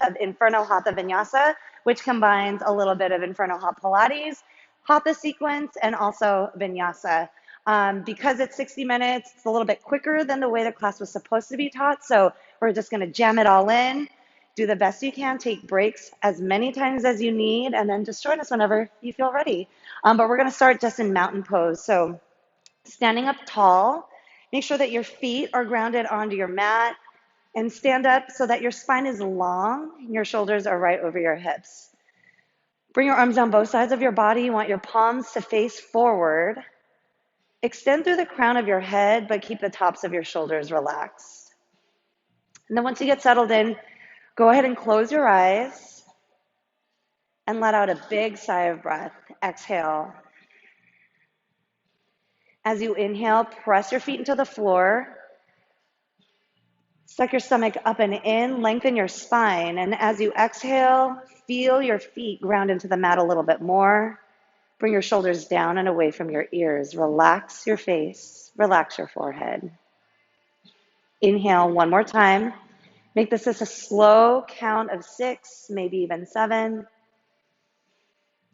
of Inferno, Hatha, Vinyasa, which combines a little bit of Inferno Hot Pilates, Hatha sequence, and also Vinyasa. Because it's 60 minutes, it's a little bit quicker than the way the class was supposed to be taught. So we're just going to jam it all in, do the best you can, take breaks as many times as you need, and then just join us whenever you feel ready. But we're going to start just in mountain pose. So standing up tall, make sure that your feet are grounded onto your mat, and stand up so that your spine is long and your shoulders are right over your hips. Bring your arms down both sides of your body. You want your palms to face forward. Extend through the crown of your head, but keep the tops of your shoulders relaxed. And then once you get settled in, go ahead and close your eyes and let out a big sigh of breath. Exhale. As you inhale, press your feet into the floor. Suck your stomach up and in, lengthen your spine. And as you exhale, feel your feet ground into the mat a little bit more. Bring your shoulders down and away from your ears. Relax your face, relax your forehead. Inhale one more time. Make this a slow count of 6, maybe even 7.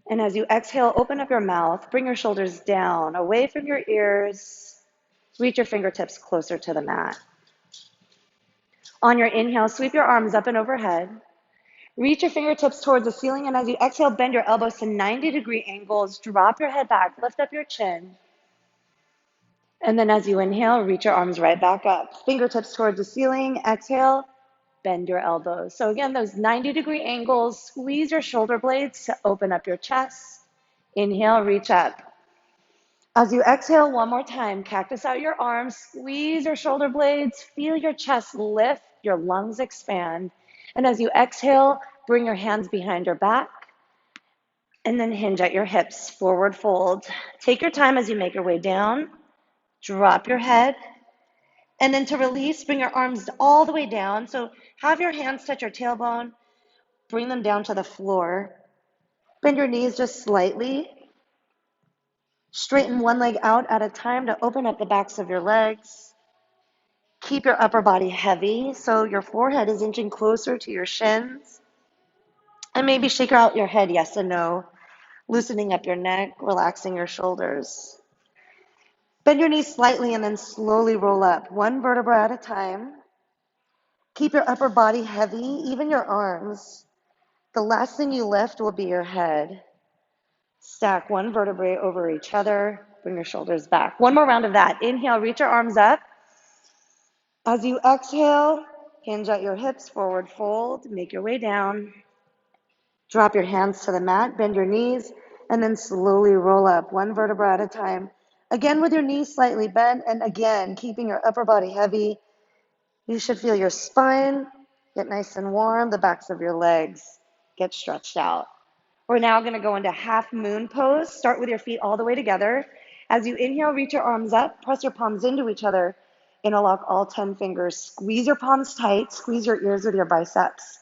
And as you exhale, open up your mouth, bring your shoulders down, away from your ears. Reach your fingertips closer to the mat. On your inhale, sweep your arms up and overhead. Reach your fingertips towards the ceiling, and as you exhale, bend your elbows to 90-degree angles. Drop your head back, lift up your chin. And then as you inhale, reach your arms right back up. Fingertips towards the ceiling. Exhale, bend your elbows. So again, those 90-degree angles, squeeze your shoulder blades to open up your chest. Inhale, reach up. As you exhale one more time, cactus out your arms, squeeze your shoulder blades, feel your chest lift, your lungs expand. And as you exhale, bring your hands behind your back and then hinge at your hips, forward fold. Take your time as you make your way down, drop your head, and then to release, bring your arms all the way down. So have your hands touch your tailbone, bring them down to the floor. Bend your knees just slightly. Straighten one leg out at a time to open up the backs of your legs. Keep your upper body heavy so your forehead is inching closer to your shins. And maybe shake out your head, yes and no, loosening up your neck, relaxing your shoulders. Bend your knees slightly and then slowly roll up, one vertebra at a time. Keep your upper body heavy, even your arms. The last thing you lift will be your head. Stack one vertebrae over each other. Bring your shoulders back. One more round of that. Inhale, reach your arms up. As you exhale, hinge at your hips, forward fold. Make your way down. Drop your hands to the mat, bend your knees, and then slowly roll up, one vertebra at a time. Again, with your knees slightly bent, and again, keeping your upper body heavy. You should feel your spine get nice and warm, the backs of your legs get stretched out. We're now going to go into half moon pose. Start with your feet all the way together. As you inhale, reach your arms up, press your palms into each other. Interlock all 10 fingers. Squeeze your palms tight, squeeze your ears with your biceps.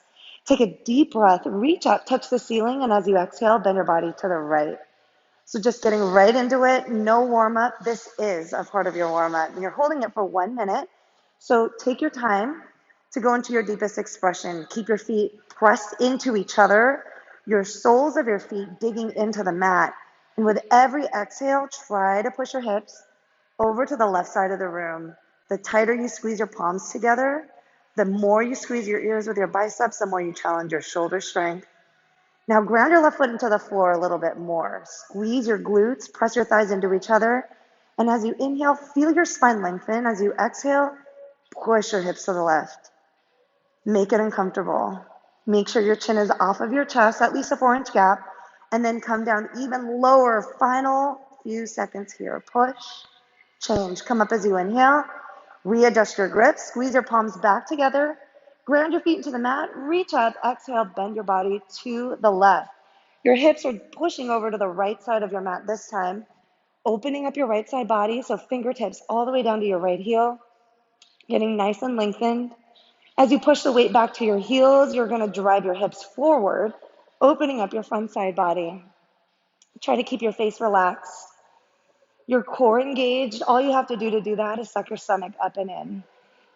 Take a deep breath, reach up, touch the ceiling, and as you exhale, bend your body to the right. So just getting right into it, no warm up. This is a part of your warm up. And you're holding it for 1 minute. So take your time to go into your deepest expression. Keep your feet pressed into each other, your soles of your feet digging into the mat. And with every exhale, try to push your hips over to the left side of the room. The tighter you squeeze your palms together, the more you squeeze your ears with your biceps, the more you challenge your shoulder strength. Now ground your left foot into the floor a little bit more. Squeeze your glutes, press your thighs into each other. And as you inhale, feel your spine lengthen. As you exhale, push your hips to the left. Make it uncomfortable. Make sure your chin is off of your chest, at least a 4-inch gap, and then come down even lower. Final few seconds here. Push, change. Come up as you inhale. Readjust your grip. Squeeze your palms back together. Ground your feet into the mat. Reach up. Exhale. Bend your body to the left. Your hips are pushing over to the right side of your mat this time. Opening up your right side body, so fingertips all the way down to your right heel. Getting nice and lengthened. As you push the weight back to your heels, you're going to drive your hips forward, opening up your front side body. Try to keep your face relaxed. Your core engaged. All you have to do that is suck your stomach up and in.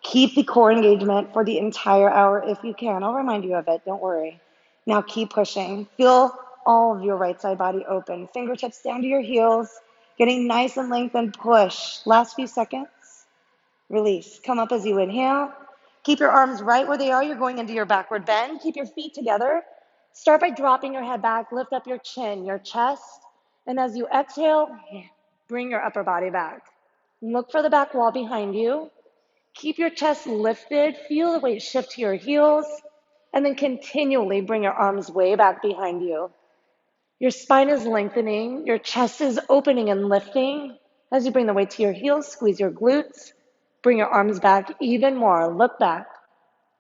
Keep the core engagement for the entire hour if you can. I'll remind you of it. Don't worry. Now keep pushing. Feel all of your right side body open. Fingertips down to your heels. Getting nice and lengthened. Push. Last few seconds. Release. Come up as you inhale. Keep your arms right where they are. You're going into your backward bend. Keep your feet together. Start by dropping your head back. Lift up your chin, your chest. And as you exhale, bring your upper body back. Look for the back wall behind you. Keep your chest lifted. Feel the weight shift to your heels. And then continually bring your arms way back behind you. Your spine is lengthening. Your chest is opening and lifting. As you bring the weight to your heels, squeeze your glutes. Bring your arms back even more. Look back.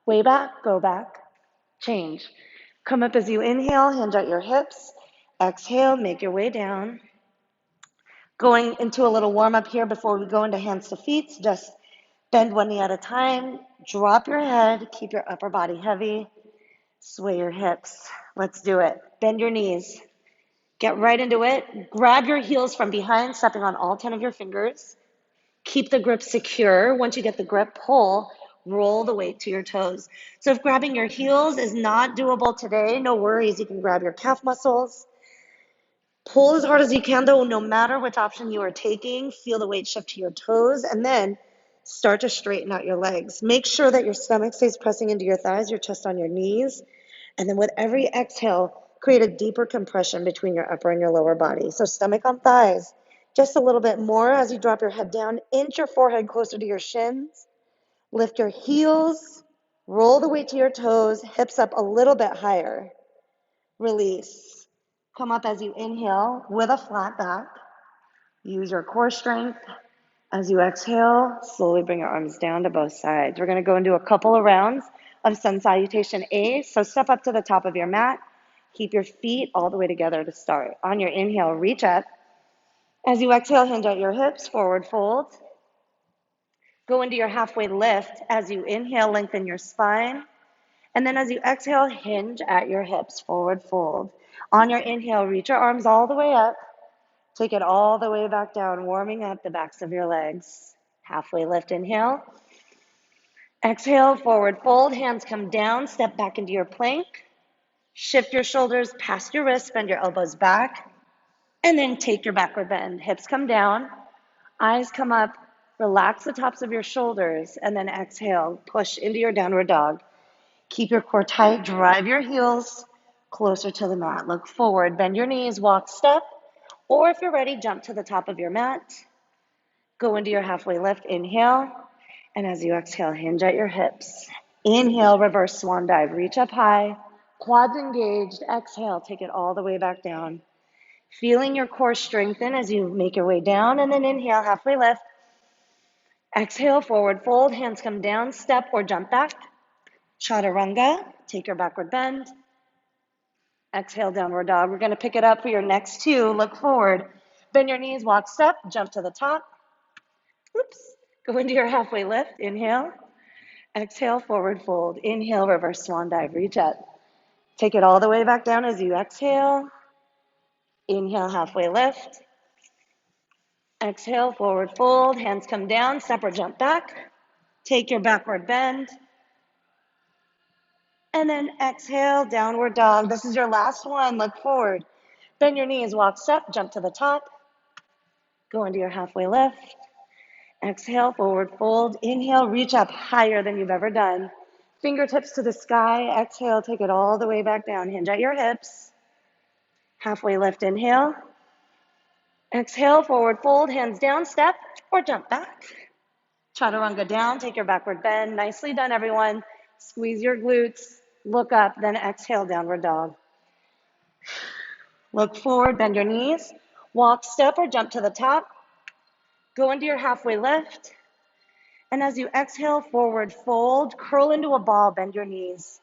Way back. Go back. Change. Come up as you inhale. Hinge at your hips. Exhale. Make your way down. Going into a little warm up here before we go into hands to feet. Just bend one knee at a time. Drop your head. Keep your upper body heavy. Sway your hips. Let's do it. Bend your knees. Get right into it. Grab your heels from behind, stepping on all 10 of your fingers. Keep the grip secure. Once you get the grip, pull. Roll the weight to your toes. So if grabbing your heels is not doable today, no worries. You can grab your calf muscles. Pull as hard as you can, though, no matter which option you are taking. Feel the weight shift to your toes, and then start to straighten out your legs. Make sure that your stomach stays pressing into your thighs, your chest on your knees. And then with every exhale, create a deeper compression between your upper and your lower body. So stomach on thighs, just a little bit more as you drop your head down. Inch your forehead closer to your shins. Lift your heels. Roll the weight to your toes. Hips up a little bit higher. Release. Come up as you inhale with a flat back. Use your core strength. As you exhale, slowly bring your arms down to both sides. We're going to go and do a couple of rounds of sun salutation A. So step up to the top of your mat. Keep your feet all the way together to start. On your inhale, reach up. As you exhale, hinge at your hips, forward fold. Go into your halfway lift. As you inhale, lengthen your spine. And then as you exhale, hinge at your hips, forward fold. On your inhale, reach your arms all the way up. Take it all the way back down, warming up the backs of your legs. Halfway lift, inhale. Exhale, forward fold, hands come down, step back into your plank. Shift your shoulders past your wrists, bend your elbows back, and then take your backward bend. Hips come down, eyes come up, relax the tops of your shoulders, and then exhale, push into your downward dog. Keep your core tight, drive your heels closer to the mat. Look forward, bend your knees, walk, step, or if you're ready, jump to the top of your mat. Go into your halfway lift, inhale, and as you exhale, hinge at your hips. Inhale, reverse swan dive, reach up high, quads engaged. Exhale, take it all the way back down. Feeling your core strengthen as you make your way down, and then inhale, halfway lift. Exhale, forward fold, hands come down, step or jump back. Chaturanga, take your backward bend. Exhale, downward dog. We're going to pick it up for your next two. Look forward. Bend your knees, walk, step, jump to the top. Oops. Go into your halfway lift. Inhale. Exhale, forward fold. Inhale, reverse swan dive. Reach up. Take it all the way back down as you exhale. Inhale, halfway lift. Exhale, forward fold. Hands come down. Step or jump back. Take your backward bend. And then exhale, downward dog. This is your last one. Look forward. Bend your knees, walk, step, jump to the top. Go into your halfway lift. Exhale, forward fold. Inhale, reach up higher than you've ever done. Fingertips to the sky. Exhale, take it all the way back down. Hinge at your hips. Halfway lift, inhale. Exhale, forward fold, hands down, step or jump back. Chaturanga down, take your backward bend. Nicely done, everyone. Squeeze your glutes, look up, then exhale, downward dog. Look forward, bend your knees. Walk, step or jump to the top. Go into your halfway lift. And as you exhale, forward fold, curl into a ball, bend your knees.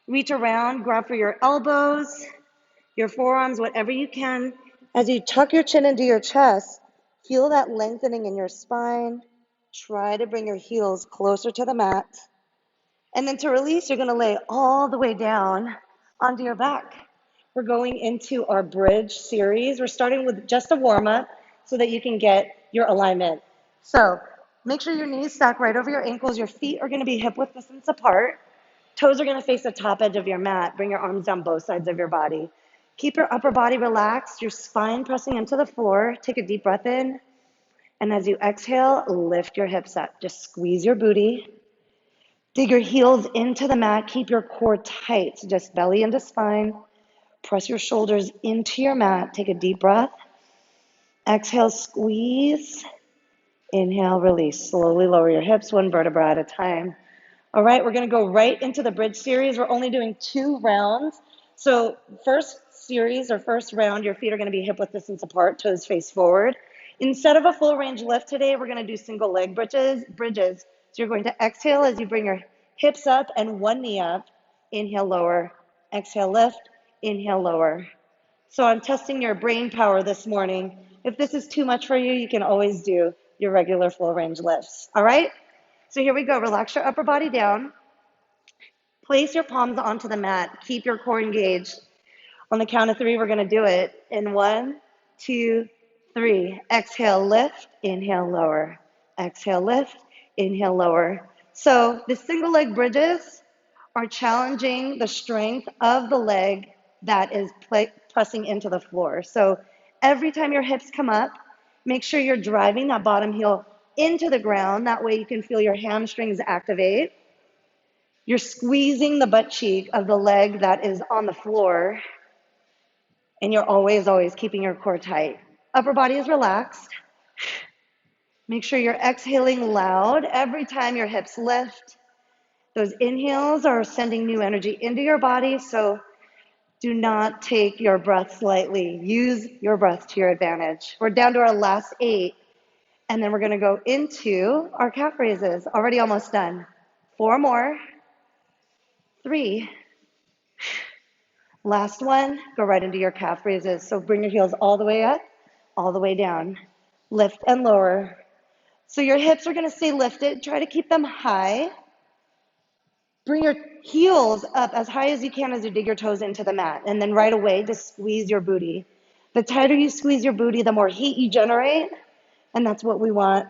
Reach around, grab for your elbows, your forearms, whatever you can. As you tuck your chin into your chest, feel that lengthening in your spine. Try to bring your heels closer to the mat. And then to release, you're going to lay all the way down onto your back. We're going into our bridge series. We're starting with just a warm-up so that you can get your alignment. So Make sure your knees stack right over your ankles. Your feet are going to be hip width distance apart. Toes are going to face the top edge of your mat. Bring your arms down both sides of your body. Keep your upper body relaxed, your spine pressing into the floor. Take a deep breath in. And as you exhale, lift your hips up. Just squeeze your booty. Dig your heels into the mat. Keep your core tight. Just belly into spine. Press your shoulders into your mat. Take a deep breath. Exhale, squeeze. Inhale, release. Slowly lower your hips, one vertebra at a time. All right, we're going to go right into the bridge series. We're only doing 2 rounds. So first series or first round, your feet are going to be hip width distance apart, toes face forward. Instead of a full range lift today, we're going to do single leg bridges. So you're going to exhale as you bring your hips up and one knee up. Inhale, lower. Exhale, lift. Inhale, lower. So I'm testing your brain power this morning. If this is too much for you, you can always do your regular full range lifts. All right? So here we go. Relax your upper body down. Place your palms onto the mat. Keep your core engaged. On the count of 3, we're going to do it. In 1, 2, 3. Exhale, lift. Inhale, lower. Exhale, lift. Inhale, lower. So the single leg bridges are challenging the strength of the leg that is pressing into the floor. So every time your hips come up, make sure you're driving that bottom heel into the ground. That way you can feel your hamstrings activate. You're squeezing the butt cheek of the leg that is on the floor, and you're always, always keeping your core tight. Upper body is relaxed. Make sure you're exhaling loud every time your hips lift. Those inhales are sending new energy into your body, so do not take your breath lightly. Use your breath to your advantage. We're down to our last 8, and then we're going to go into our calf raises. Already almost done. 4 more. 3. Last one, go right into your calf raises. So bring your heels all the way up, all the way down. Lift and lower. So your hips are going to stay lifted. Try to keep them high. Bring your heels up as high as you can as you dig your toes into the mat. And then right away, just squeeze your booty. The tighter you squeeze your booty, the more heat you generate. And that's what we want.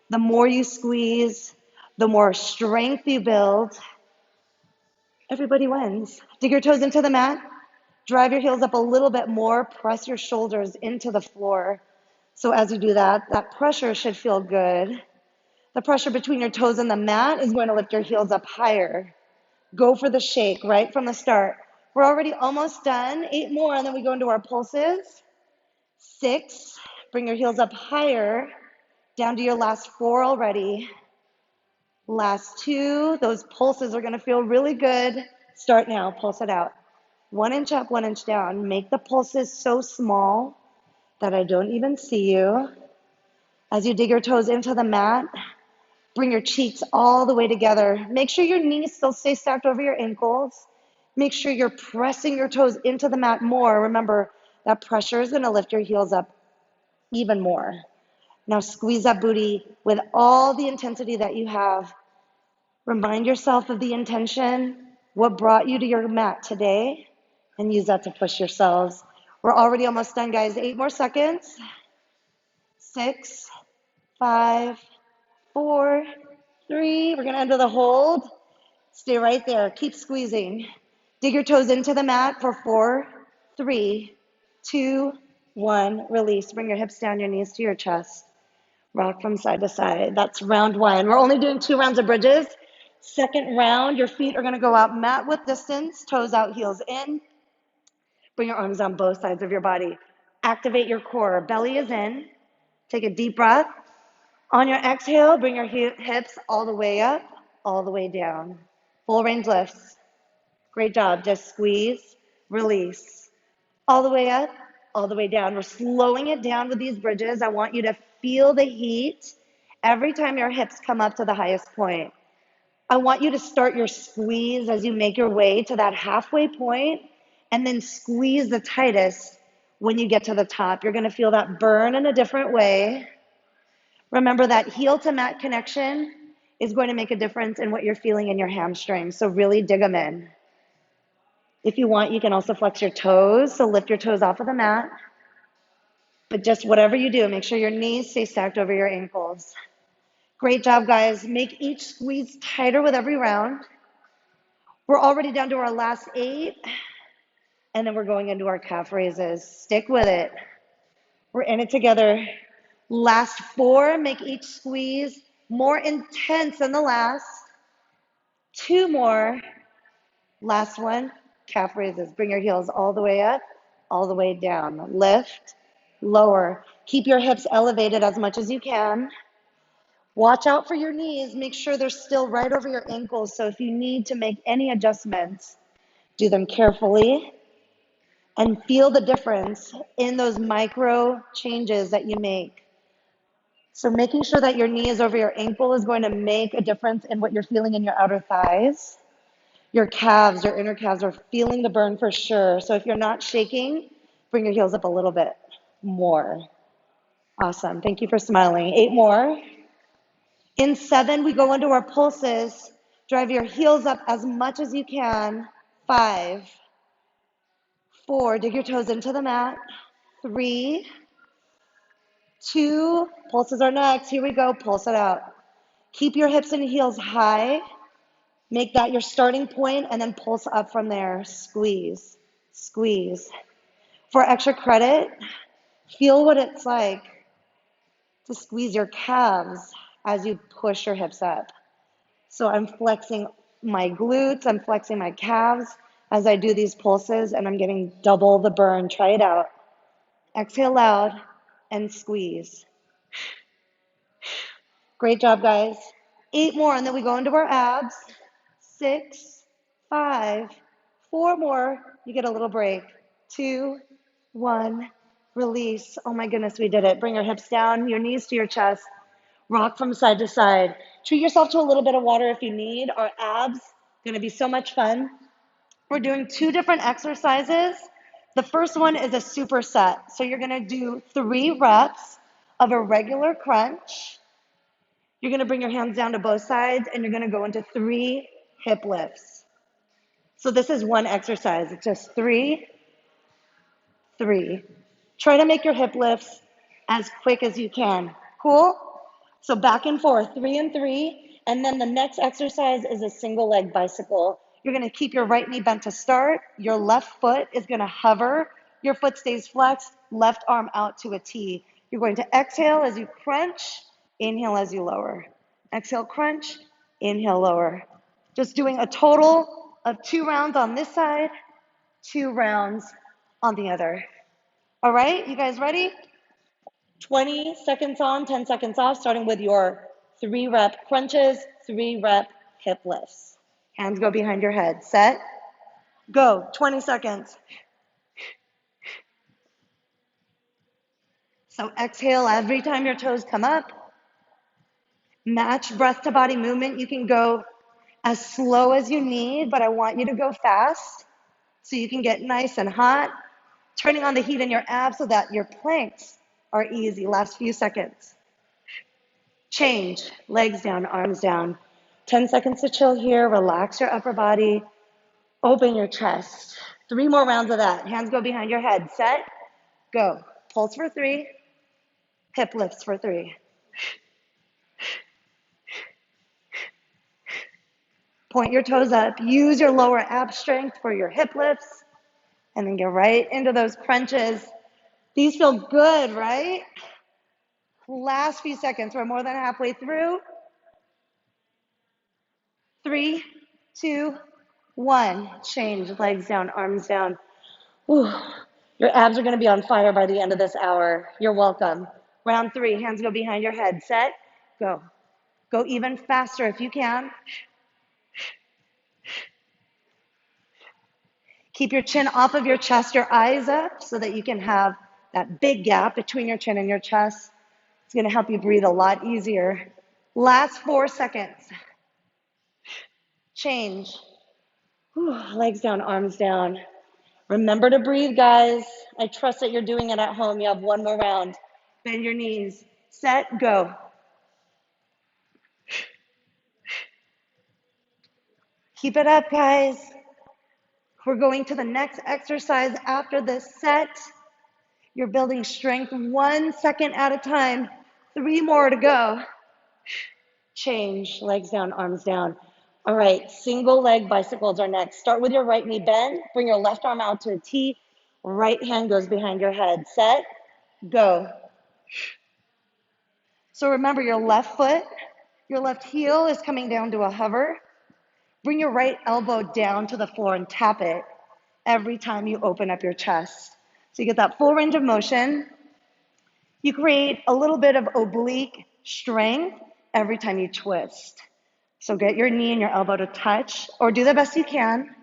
The more you squeeze, the more strength you build. Everybody wins. Dig your toes into the mat. Drive your heels up a little bit more. Press your shoulders into the floor. So as you do that, that pressure should feel good. The pressure between your toes and the mat is going to lift your heels up higher. Go for the shake right from the start. We're already almost done. 8 more, and then we go into our pulses. 6, bring your heels up higher, down to your last 4 already. Last 2, those pulses are going to feel really good. Start now, pulse it out. 1 inch up, 1 inch down. Make the pulses so small that I don't even see you. As you dig your toes into the mat, bring your cheeks all the way together. Make sure your knees still stay stacked over your ankles. Make sure you're pressing your toes into the mat more. Remember, that pressure is going to lift your heels up even more. Now squeeze that booty with all the intensity that you have. Remind yourself of the intention, what brought you to your mat today, and use that to push yourselves. We're already almost done, guys. 8 more seconds. 6, 5, 4, 3. We're going to enter the hold. Stay right there. Keep squeezing. Dig your toes into the mat for 4, 3, 2, 1. Release. Bring your hips down, your knees to your chest. Rock from side to side. That's round 1. We're only doing 2 rounds of bridges. Second round, your feet are going to go out mat width distance, toes out, heels in. Bring your arms on both sides of your body. Activate your core. Belly is in. Take a deep breath. On your exhale, bring your hips all the way up, all the way down. Full range lifts. Great job. Just squeeze, release. All the way up, all the way down. We're slowing it down with these bridges. I want you to feel the heat every time your hips come up to the highest point. I want you to start your squeeze as you make your way to that halfway point, and then squeeze the tightest when you get to the top. You're going to feel that burn in a different way. Remember that heel to mat connection is going to make a difference in what you're feeling in your hamstrings. So really dig them in. If you want, you can also flex your toes. So lift your toes off of the mat. But just whatever you do, make sure your knees stay stacked over your ankles. Great job, guys. Make each squeeze tighter with every round. We're already down to our last 8, and then we're going into our calf raises. Stick with it. We're in it together. Last 4, make each squeeze more intense than the last. 2 more. Last one, calf raises. Bring your heels all the way up, all the way down. Lift, lower. Keep your hips elevated as much as you can. Watch out for your knees. Make sure they're still right over your ankles. So if you need to make any adjustments, do them carefully and feel the difference in those micro changes that you make. So making sure that your knee is over your ankle is going to make a difference in what you're feeling in your outer thighs. Your calves, your inner calves are feeling the burn for sure. So if you're not shaking, bring your heels up a little bit more. Awesome. Thank you for smiling. 8 more. In 7, we go into our pulses. Drive your heels up as much as you can. 5, 4, dig your toes into the mat. 3, 2, pulses are next. Here we go. Pulse it out. Keep your hips and heels high. Make that your starting point and then pulse up from there. Squeeze, squeeze. For extra credit, feel what it's like to squeeze your calves as you push your hips up. So I'm flexing my glutes, I'm flexing my calves as I do these pulses, and I'm getting double the burn. Try it out. Exhale loud and squeeze. Great job, guys. 8 more, and then we go into our abs. 6, 5, 4 more. You get a little break. 2, 1, release. Oh my goodness, we did it. Bring your hips down, your knees to your chest. Rock from side to side. Treat yourself to a little bit of water if you need. Our abs, gonna be so much fun. We're doing 2 different exercises. The first one is a superset. So you're gonna do 3 reps of a regular crunch. You're gonna bring your hands down to both sides and you're gonna go into 3 hip lifts. So this is one exercise. It's just 3, 3. Try to make your hip lifts as quick as you can. Cool? So back and forth, 3 and 3. And then the next exercise is a single leg bicycle. You're gonna keep your right knee bent to start. Your left foot is gonna hover. Your foot stays flexed, left arm out to a T. You're going to exhale as you crunch, inhale as you lower. Exhale, crunch, inhale, lower. Just doing a total of 2 rounds on this side, 2 rounds on the other. All right, you guys ready? 20 seconds on, 10 seconds off, starting with your 3 rep crunches, 3 rep hip lifts. Hands go behind your head. Set, go. 20 seconds. So exhale every time your toes come up. Match breath to body movement. You can go as slow as you need, but I want you to go fast so you can get nice and hot. Turning on the heat in your abs so that your planks are easy. Last few seconds. Change, legs down, arms down. 10 seconds to chill here. Relax your upper body. Open your chest. 3 more rounds of that. Hands go behind your head. Set, go. Pulse for 3. Hip lifts for 3. Point your toes up. Use your lower ab strength for your hip lifts. And then get right into those crunches. These feel good, right? Last few seconds. We're more than halfway through. 3, 2, 1. Change. Legs down, arms down. Whew. Your abs are going to be on fire by the end of this hour. You're welcome. Round 3. Hands go behind your head. Set. Go. Go even faster if you can. Keep your chin off of your chest, your eyes up so that you can have that big gap between your chin and your chest. It's going to help you breathe a lot easier. Last 4 seconds. Change. Whew. Legs down, arms down. Remember to breathe, guys. I trust that you're doing it at home. You have 1 more round. Bend your knees. Set, go. Keep it up, guys. We're going to the next exercise after this set. You're building strength 1 second at a time. 3 more to go. change, legs down, arms down. All right, single leg bicycles are next. Start with your right knee bent. Bring your left arm out to a T. Right hand goes behind your head. Set, go. So remember, your left foot, your left heel is coming down to a hover. Bring your right elbow down to the floor and tap it every time you open up your chest. So you get that full range of motion. You create a little bit of oblique strength every time you twist. So get your knee and your elbow to touch, or do the best you can.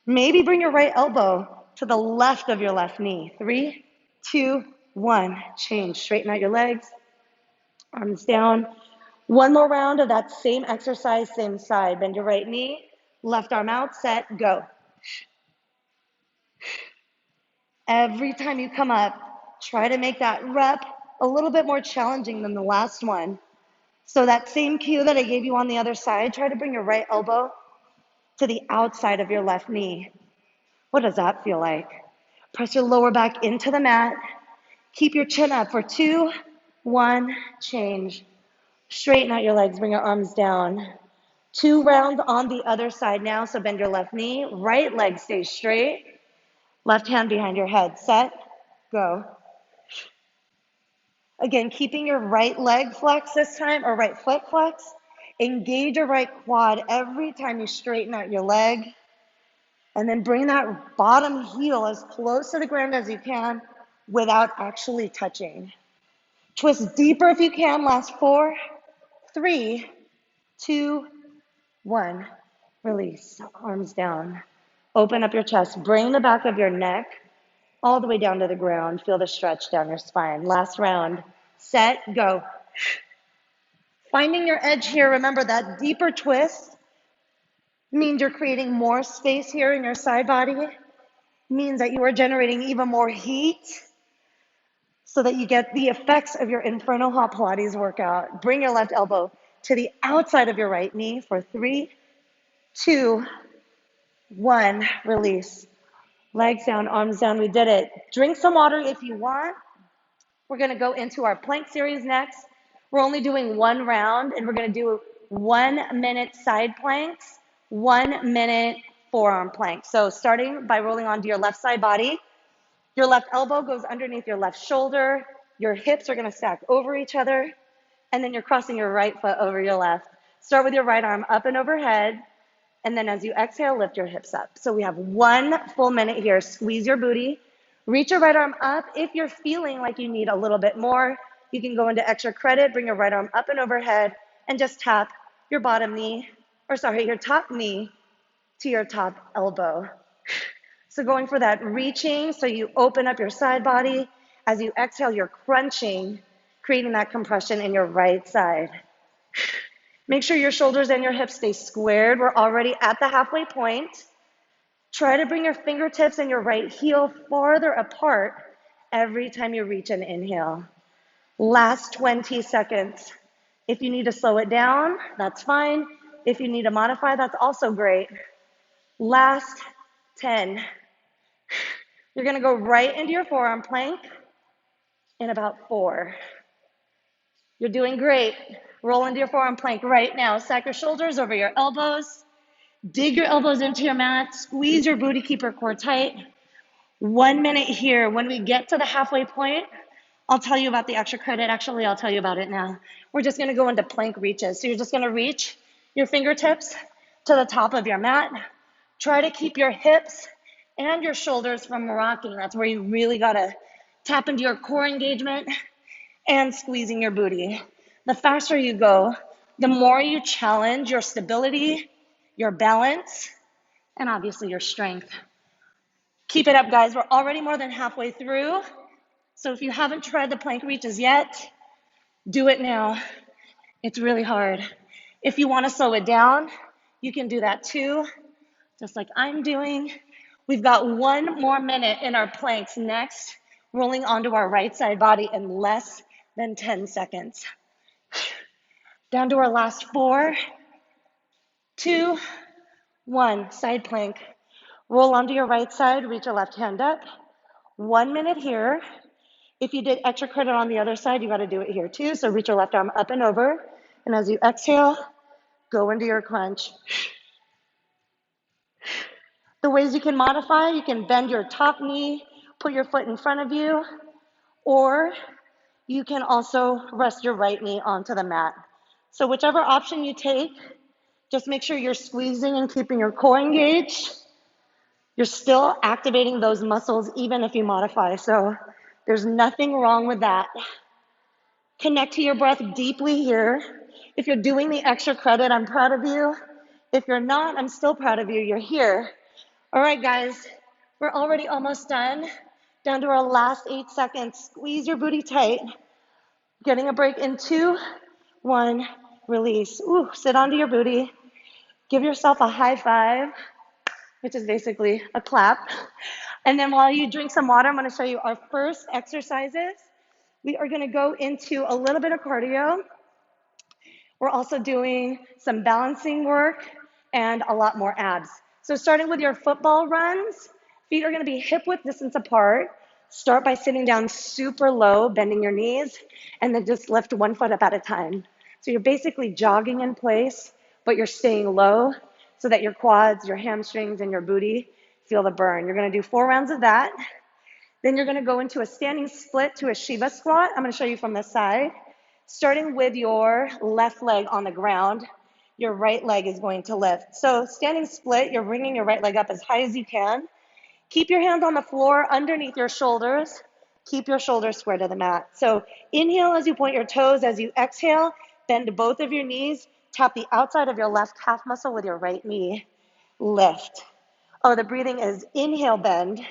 Maybe bring your right elbow to the left of your left knee. 3, 2, 1. Change. Straighten out your legs. Arms down. One more round of that same exercise, same side. Bend your right knee. Left arm out. Set. Go. Every time you come up, try to make that rep a little bit more challenging than the last one. So that same cue that I gave you on the other side, try to bring your right elbow to the outside of your left knee. What does that feel like? Press your lower back into the mat. Keep your chin up for 2, 1, change. Straighten out your legs, bring your arms down. 2 rounds on the other side now, so bend your left knee. Right leg stays straight. Left hand behind your head. Set, go. Again, keeping your right leg flexed this time, or right foot flexed. Engage your right quad every time you straighten out your leg. And then bring that bottom heel as close to the ground as you can without actually touching. Twist deeper if you can. Last 4, 3, 2, 1. Release. Arms down. Open up your chest. Bring the back of your neck all the way down to the ground. Feel the stretch down your spine. Last round. Set, go. Finding your edge here. Remember that deeper twist means you're creating more space here in your side body. Means that you are generating even more heat so that you get the effects of your Inferno hot Pilates workout. Bring your left elbow to the outside of your right knee for 3, 2, 1. Release. Legs down, arms down. We did it. Drink some water if you want. We're going to go into our plank series next. We're only doing 1 round, and we're going to do 1 minute side planks, 1 minute forearm plank. So starting by rolling onto your left side body. Your left elbow goes underneath your left shoulder. Your hips are going to stack over each other. And then you're crossing your right foot over your left. Start with your right arm up and overhead. And then as you exhale, lift your hips up. So we have 1 full minute here. Squeeze your booty. Reach your right arm up. If you're feeling like you need a little bit more, you can go into extra credit. Bring your right arm up and overhead and just tap your your top knee to your top elbow. So going for that reaching, so you open up your side body. As you exhale, you're crunching, creating that compression in your right side. Make sure your shoulders and your hips stay squared. We're already at the halfway point. Try to bring your fingertips and your right heel farther apart every time you reach and inhale. Last 20 seconds. If you need to slow it down, that's fine. If you need to modify, that's also great. Last 10. You're going to go right into your forearm plank in about 4. You're doing great. Roll into your forearm plank right now. Stack your shoulders over your elbows. Dig your elbows into your mat. Squeeze your booty, keep your core tight. 1 minute here. When we get to the halfway point, I'll tell you about the extra credit. Actually, I'll tell you about it now. We're just going to go into plank reaches. So you're just going to reach your fingertips to the top of your mat. Try to keep your hips and your shoulders from rocking. That's where you really got to tap into your core engagement and squeezing your booty. The faster you go, the more you challenge your stability, your balance, and obviously your strength. Keep it up, guys. We're already more than halfway through. So if you haven't tried the plank reaches yet, do it now. It's really hard. If you want to slow it down, you can do that too, just like I'm doing. We've got 1 more minute in our planks next, rolling onto our right side body in less than 10 seconds. Down to our last 4, 2, 1. Side plank. Roll onto your right side, reach your left hand up. 1 minute here. If you did extra credit on the other side, you got to do it here too. So reach your left arm up and over. And as you exhale, go into your crunch. The ways you can modify, you can bend your top knee, put your foot in front of you, or you can also rest your right knee onto the mat. So whichever option you take, just make sure you're squeezing and keeping your core engaged. You're still activating those muscles even if you modify. So there's nothing wrong with that. Connect to your breath deeply here. If you're doing the extra credit, I'm proud of you. If you're not, I'm still proud of you. You're here. All right, guys, we're already almost done. Down to our last 8 seconds. Squeeze your booty tight. Getting a break in 2, 1, release. Ooh, sit onto your booty. Give yourself a high five, which is basically a clap. And then while you drink some water, I'm going to show you our first exercises. We are going to go into a little bit of cardio. We're also doing some balancing work and a lot more abs. So starting with your football runs, feet are going to be hip width distance apart. Start by sitting down super low, bending your knees, and then just lift one foot up at a time. So you're basically jogging in place, but you're staying low so that your quads, your hamstrings, and your booty feel the burn. You're going to do 4 rounds of that. Then you're going to go into a standing split to a Shiva squat. I'm going to show you from this side. Starting with your left leg on the ground, your right leg is going to lift. So standing split, you're bringing your right leg up as high as you can. Keep your hands on the floor underneath your shoulders. Keep your shoulders square to the mat. So inhale as you point your toes. As you exhale, bend both of your knees. Tap the outside of your left calf muscle with your right knee. Lift. Oh, the breathing is inhale, bend.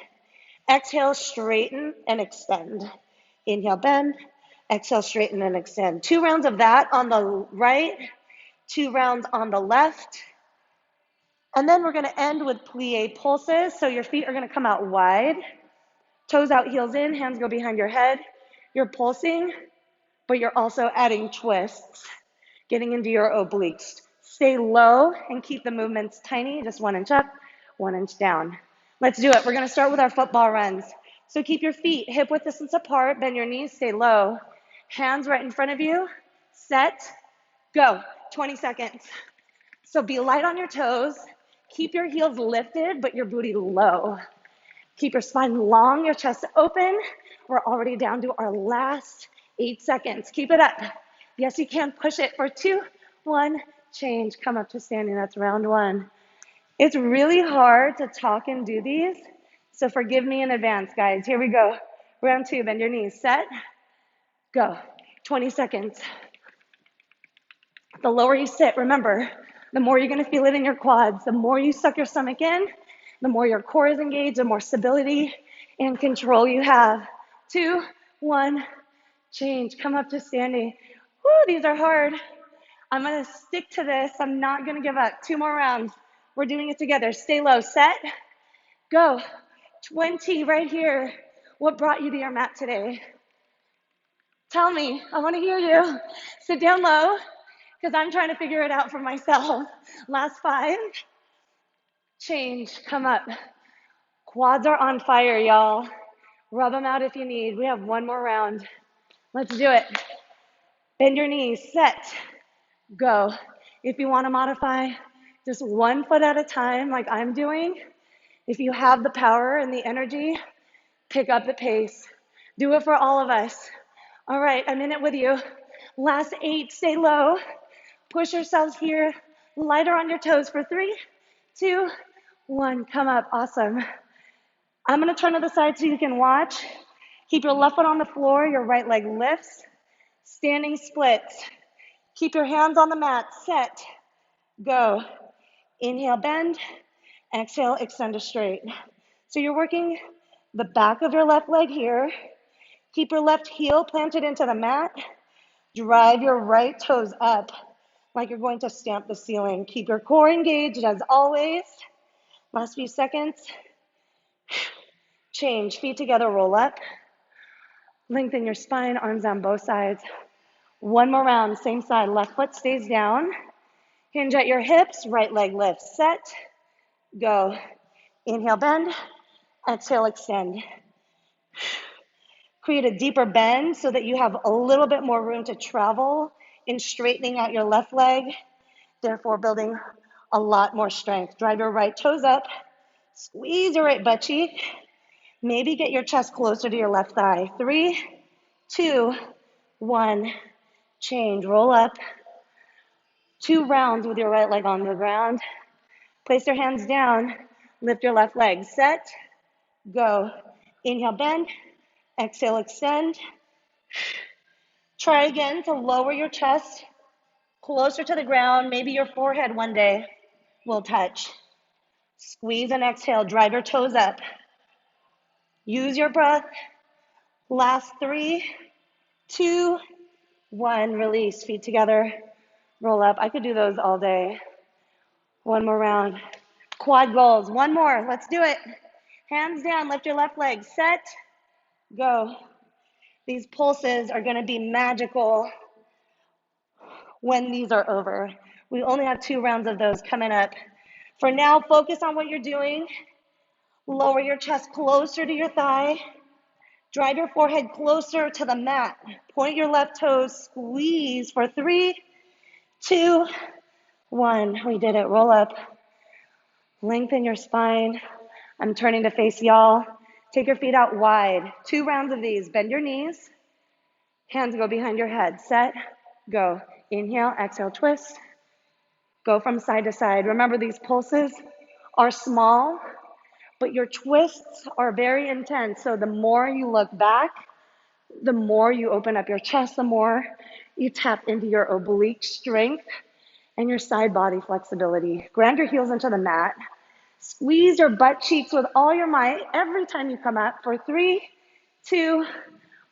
Exhale, straighten and extend. Inhale, bend. Exhale, straighten and extend. 2 rounds of that on the right, 2 rounds on the left. And then we're going to end with plie pulses. So your feet are going to come out wide, toes out, heels in, hands go behind your head. You're pulsing, but you're also adding twists, getting into your obliques. Stay low and keep the movements tiny, just 1 inch up, 1 inch down. Let's do it. We're going to start with our football runs. So keep your feet hip width distance apart, bend your knees, stay low. Hands right in front of you, set, go. 20 seconds. So be light on your toes. Keep your heels lifted, but your booty low. Keep your spine long, your chest open. We're already down to our last 8 seconds. Keep it up. Yes, you can. Push it for 2, 1, change. Come up to standing. That's round 1. It's really hard to talk and do these, so forgive me in advance, guys. Here we go. Round 2, bend your knees. Set, go. 20 seconds. The lower you sit, remember, the more you're going to feel it in your quads. The more you suck your stomach in, the more your core is engaged, the more stability and control you have. 2, 1, change. Come up to standing. Woo, these are hard. I'm going to stick to this. I'm not going to give up. 2 more rounds. We're doing it together. Stay low. Set, go. 20 right here. What brought you to your mat today? Tell me. I want to hear you. Sit down low, because I'm trying to figure it out for myself. Last 5. Change. Come up. Quads are on fire, y'all. Rub them out if you need. We have 1 more round. Let's do it. Bend your knees. Set. Go. If you want to modify, just 1 foot at a time like I'm doing. If you have the power and the energy, pick up the pace. Do it for all of us. All right, I'm in it with you. Last 8, stay low. Push yourselves here. Lighter on your toes for 3, 2, 1. Come up. Awesome. I'm going to turn to the side so you can watch. Keep your left foot on the floor. Your right leg lifts. Standing splits. Keep your hands on the mat. Set. Go. Inhale, bend. Exhale, extend to straight. So you're working the back of your left leg here. Keep your left heel planted into the mat. Drive your right toes up like you're going to stamp the ceiling. Keep your core engaged as always. Last few seconds. Change. Feet together, roll up. Lengthen your spine, arms on both sides. 1 more round, same side. Left foot stays down. Hinge at your hips, right leg lifts. Set, go. Inhale, bend. Exhale, extend. Create a deeper bend so that you have a little bit more room to travel in straightening out your left leg, therefore building a lot more strength. Drive your right toes up, squeeze your right butt cheek, maybe get your chest closer to your left thigh. 3, 2, 1, change, roll up. 2 rounds with your right leg on the ground. Place your hands down, lift your left leg. Set, go. Inhale, bend. Exhale, extend. Try again to lower your chest closer to the ground. Maybe your forehead one day will touch. Squeeze and exhale. Drive your toes up. Use your breath. Last 3, 2, 1. Release. Feet together. Roll up. I could do those all day. One more round. Quad goals. One more. Let's do it. Hands down. Lift your left leg. Set. Go. These pulses are going to be magical when these are over. We only have 2 rounds of those coming up. For now, focus on what you're doing. Lower your chest closer to your thigh. Drive your forehead closer to the mat. Point your left toes. Squeeze for 3, 2, 1. We did it. Roll up. Lengthen your spine. I'm turning to face y'all. Take your feet out wide. 2 rounds of these. Bend your knees. Hands go behind your head. Set, go. Inhale, exhale, twist. Go from side to side. Remember, these pulses are small, but your twists are very intense. So the more you look back, the more you open up your chest, the more you tap into your oblique strength and your side body flexibility. Ground your heels into the mat. Squeeze your butt cheeks with all your might every time you come up for 3, 2,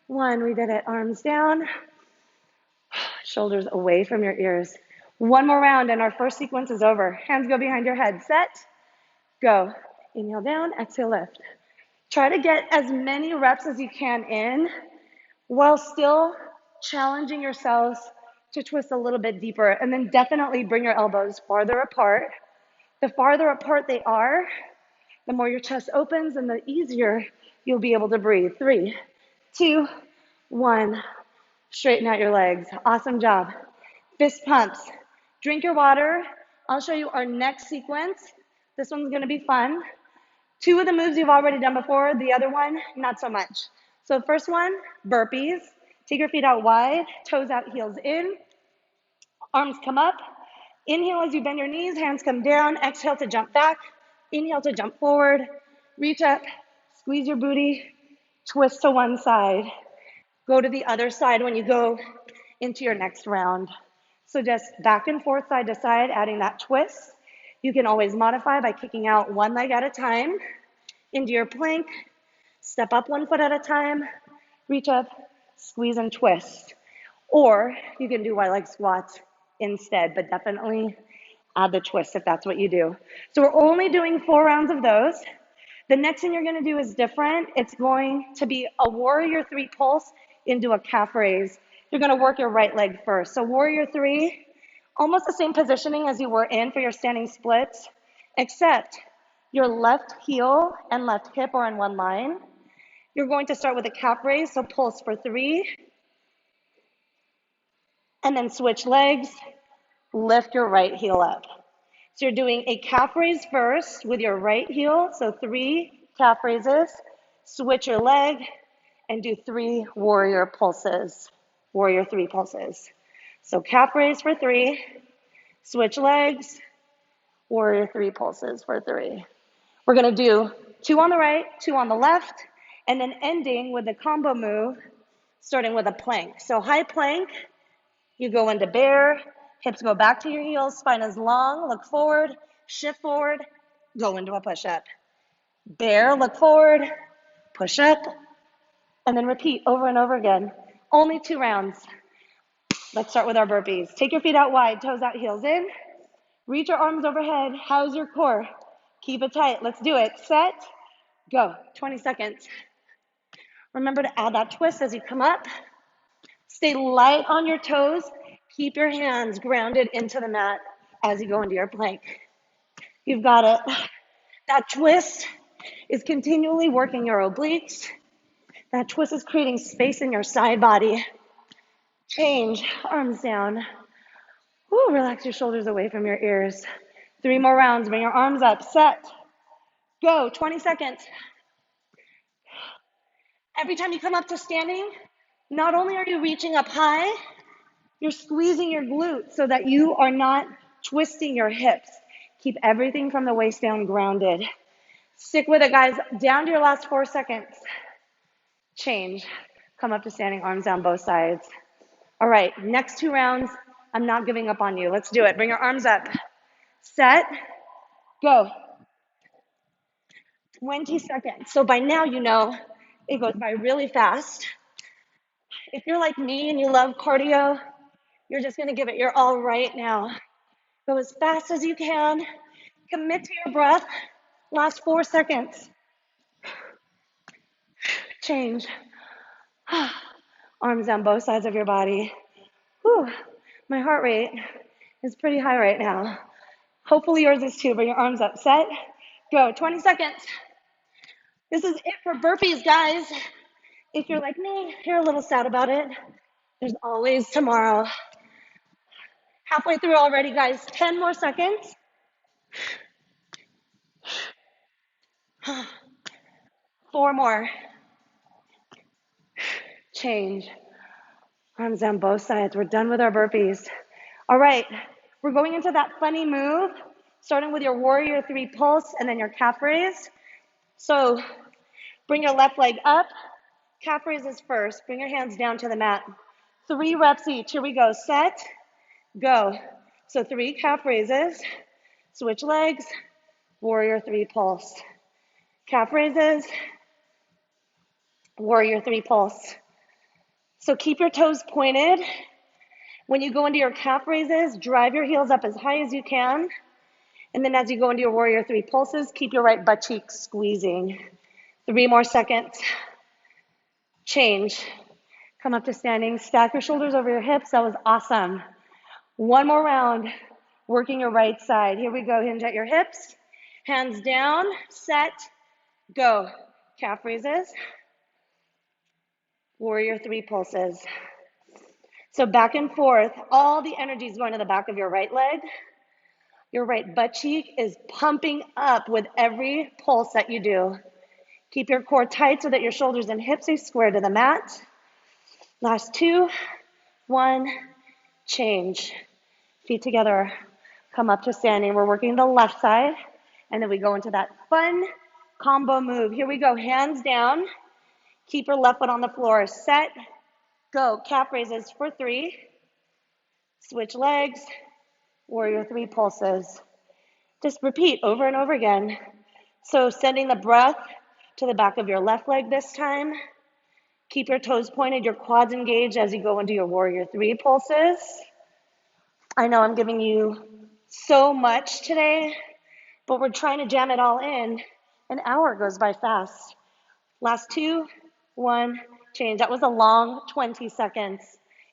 1. We did it. Arms down. Shoulders away from your ears. One more round and our first sequence is over. Hands go behind your head. Set, go. Inhale down, exhale lift. Try to get as many reps as you can in while still challenging yourselves to twist a little bit deeper. And then definitely bring your elbows farther apart. The farther apart they are, the more your chest opens and the easier you'll be able to breathe. 3, 2, 1. Straighten out your legs. Awesome job. Fist pumps. Drink your water. I'll show you our next sequence. This one's going to be fun. 2 of the moves you've already done before. The other one, not so much. So first one, burpees. Take your feet out wide. Toes out, heels in. Arms come up. Inhale as you bend your knees. Hands come down. Exhale to jump back. Inhale to jump forward. Reach up. Squeeze your booty. Twist to one side. Go to the other side when you go into your next round. So just back and forth, side to side, adding that twist. You can always modify by kicking out one leg at a time into your plank. Step up 1 foot at a time. Reach up, squeeze and twist. Or you can do wide leg squats instead, but definitely add the twist if that's what you do. So we're only doing 4 rounds of those. The next thing you're going to do is different. It's going to be a warrior 3 pulse into a calf raise. You're going to work your right leg first. So warrior 3, almost the same positioning as you were in for your standing splits, except your left heel and left hip are in one line. You're going to start with a calf raise, so pulse for 3, and then switch legs, lift your right heel up. So you're doing a calf raise first with your right heel, so 3 calf raises, switch your leg, and do 3 warrior pulses, warrior 3 pulses. So calf raise for 3, switch legs, warrior 3 pulses for 3. We're gonna do 2 on the right, 2 on the left, and then ending with the combo move, starting with a plank. So high plank, you go into bear, hips go back to your heels, spine is long, look forward, shift forward, go into a push-up. Bear, look forward, push up, and then repeat over and over again. Only 2 rounds. Let's start with our burpees. Take your feet out wide, toes out, heels in. Reach your arms overhead. How's your core? Keep it tight. Let's do it. Set, go. 20 seconds. Remember to add that twist as you come up. Stay light on your toes. Keep your hands grounded into the mat as you go into your plank. You've got it. That twist is continually working your obliques. That twist is creating space in your side body Change, arms down. Woo, relax your shoulders away from your ears. 3 more rounds, bring your arms up, set, go, 20 seconds. Every time you come up to standing, not only are you reaching up high, you're squeezing your glutes so that you are not twisting your hips. Keep everything from the waist down grounded. Stick with it, guys. Down to your last 4 seconds. Change. Come up to standing, arms down both sides. All right, next 2 rounds, I'm not giving up on you. Let's do it. Bring your arms up. Set, go. 20 seconds. So by now, you know it goes by really fast. If you're like me and you love cardio, you're just going to give it your all right now. Go as fast as you can. Commit to your breath. Last 4 seconds. Change. Arms down both sides of your body. Whew. My heart rate is pretty high right now. Hopefully yours is too. Bring your arms up. Set. Go. 20 seconds. This is it for burpees, guys. If you're like me, you're a little sad about it. There's always tomorrow. Halfway through already, guys. 10 more seconds. 4 more. Change. Arms down both sides. We're done with our burpees. All right. We're going into that funny move, starting with your warrior 3 pulse and then your calf raise. So bring your left leg up. Calf raises first. Bring your hands down to the mat. 3 reps each. Here we go. Set. Go. So 3 calf raises. Switch legs. Warrior 3 pulse. Calf raises. Warrior 3 pulse. So keep your toes pointed. When you go into your calf raises, drive your heels up as high as you can. And then as you go into your warrior 3 pulses, keep your right butt cheek squeezing. 3 more seconds. Change. Come up to standing. Stack your shoulders over your hips. That was awesome. 1 more round. Working your right side. Here we go. Hinge at your hips. Hands down. Set. Go. Calf raises. Warrior 3 pulses. So back and forth. All the energy is going to the back of your right leg. Your right butt cheek is pumping up with every pulse that you do. Keep your core tight so that your shoulders and hips are square to the mat. Last 2, 1, change. Feet together, come up to standing. We're working the left side, and then we go into that fun combo move. Here we go, hands down. Keep your left foot on the floor. Set, go. Calf raises for 3. Switch legs, warrior 3 pulses. Just repeat over and over again. So sending the breath to the back of your left leg this time. Keep your toes pointed, your quads engaged as you go into your warrior 3 pulses. I know I'm giving you so much today, but we're trying to jam it all in. An hour goes by fast. Last 2, 1, change. That was a long 20 seconds.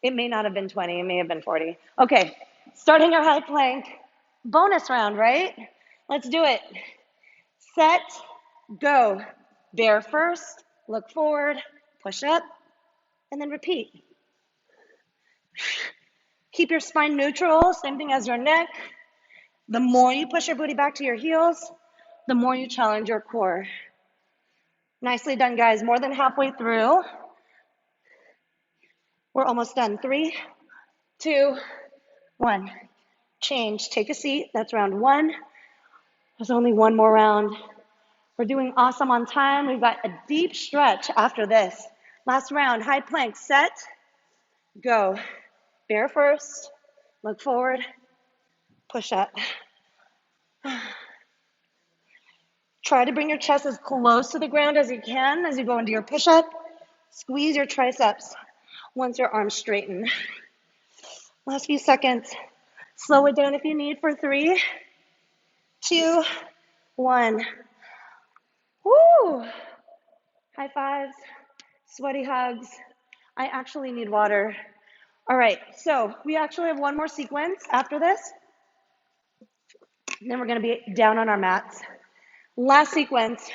It may not have been 20, it may have been 40. Okay, starting our high plank. Bonus round, right? Let's do it. Set, go. Bear first, look forward, push up, and then repeat. Keep your spine neutral, same thing as your neck. The more you push your booty back to your heels, the more you challenge your core. Nicely done, guys. More than halfway through. We're almost done. 3, 2, 1. Change. Take a seat. That's round 1. There's only 1 more round. We're doing awesome on time. We've got a deep stretch after this. Last round. High plank. Set. Go. Bear first. Look forward. Push up. Try to bring your chest as close to the ground as you can as you go into your push-up. Squeeze your triceps once your arms straighten. Last few seconds. Slow it down if you need for 3, 2, 1. Woo! High fives, sweaty hugs. I actually need water. All right, so we actually have 1 more sequence after this. And then we're going to be down on our mats. Last sequence,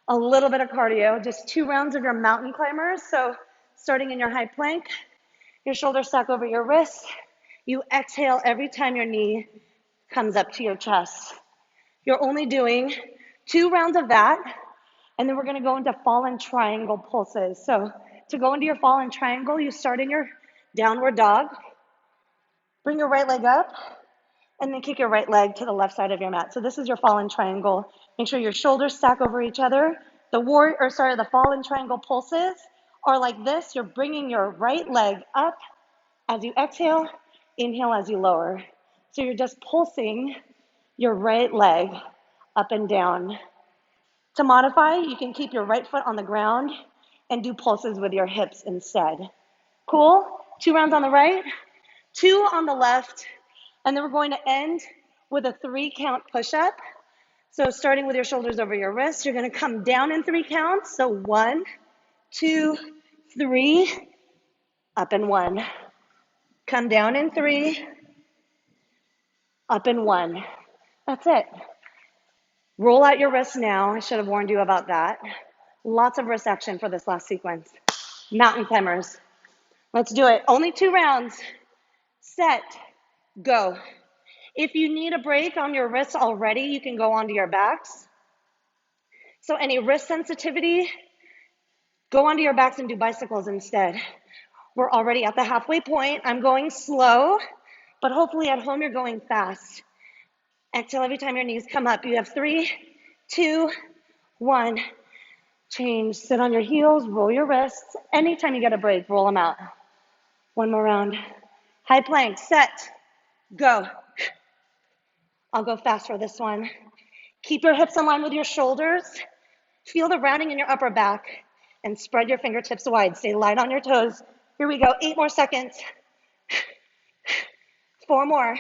a little bit of cardio, just 2 rounds of your mountain climbers. So starting in your high plank, Your shoulders stack over your wrists. You exhale every time your knee comes up to your chest. You're only doing 2 rounds of that, and then we're gonna go into fallen triangle pulses. So to go into your fallen triangle, you start in your downward dog, bring your right leg up, and then kick your right leg to the left side of your mat. So this is your fallen triangle. Make sure your shoulders stack over each other. The fallen triangle pulses are like this. You're bringing your right leg up as you exhale, inhale as you lower. So you're just pulsing your right leg up and down. To modify, you can keep your right foot on the ground and do pulses with your hips instead. Cool? 2 rounds on the right, 2 on the left, and then we're going to end with a 3 count push-up. So starting with your shoulders over your wrists, you're gonna come down in 3 counts. So 1, 2, 3, up and 1. Come down in 3, up and 1. That's it. Roll out your wrists now. I should have warned you about that. Lots of wrist action for this last sequence. Mountain climbers. Let's do it. Only 2 rounds. Set, go. If you need a break on your wrists already, you can go onto your backs. So any wrist sensitivity, go onto your backs and do bicycles instead. We're already at the halfway point. I'm going slow, but hopefully at home you're going fast. Exhale every time your knees come up. You have 3, 2, 1. Change, sit on your heels, roll your wrists. Anytime you get a break, roll them out. 1 more round. High plank, set, go. I'll go fast for this one. Keep your hips in line with your shoulders. Feel the rounding in your upper back and spread your fingertips wide. Stay light on your toes. Here we go, 8 more seconds. 4 more.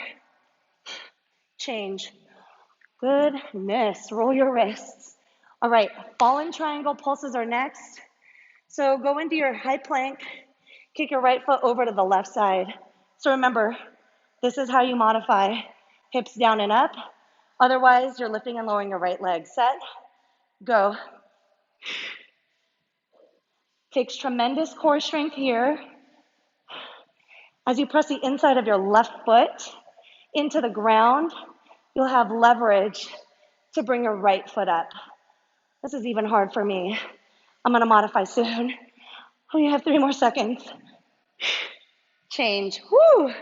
Change. Goodness, roll your wrists. All right, fallen triangle pulses are next. So go into your high plank, kick your right foot over to the left side. So remember, this is how you modify hips down and up. Otherwise, you're lifting and lowering your right leg. Set, go. Takes tremendous core strength here. As you press the inside of your left foot into the ground, you'll have leverage to bring your right foot up. This is even hard for me. I'm gonna modify soon. We have 3 more seconds. Change. Woo!